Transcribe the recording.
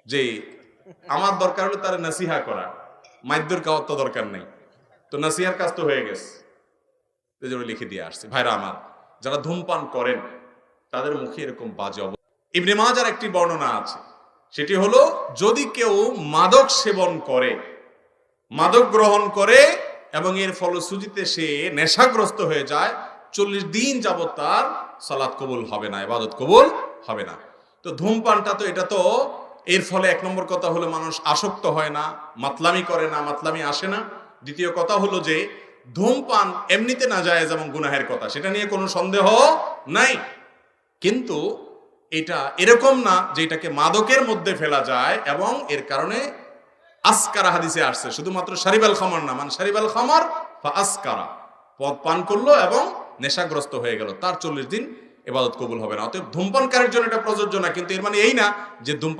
যে আমার দরকার হলো তার নাসিহা করা, মাইদ্যর খাওয়ার তো দরকার নেই, তো নাসিহার কাজ তো হয়ে গেছে, এই জন্য লিখে দিয়ে আসছে। ভাইরা আমার, যারা ধূমপান করেন তাদের মুখে এরকম বাজে অবস্থা। ইবনে মাজার একটি বর্ণনা আছে, সেটি হলো যদি কেউ মাদক সেবন করে, মাদক গ্রহণ করে এবং এর ফলশ্রুতিতে সে নেশাগ্রস্ত হয়ে যায়, 40 দিন যাবত তার সালাত কবুল হবে না, ইবাদত কবুল হবে না। তো ধূমপানটা তো এটা তো এর ফলে এক নম্বর কথা হলো মানুষ আসক্ত হয় না, মাতলামি করে না, মাতলামি আসে না। দ্বিতীয় কথা হলো যে ধূমপান এমনিতে নাজায়েজ এবং গুনাহের কথা, সেটা নিয়ে কোনো সন্দেহ নাই, কিন্তু এটা এরকম না যে এটাকে মাদকের মধ্যে ফেলা যায় এবং এর কারণে আসকারা হাদিসে আসছে শুধুমাত্র শারিবাল খামার না, মানে শারিবাল খামার বা আসকারা, পদ পান করলো এবং নেশাগ্রস্ত হয়ে গেল, তার 40 দিন ইবাদত কবুল হবে না। অতএব ধূমপানকারীর জন্য এটা প্রযোজ্য না, কিন্তু এর মানে এই না যে ধূমপান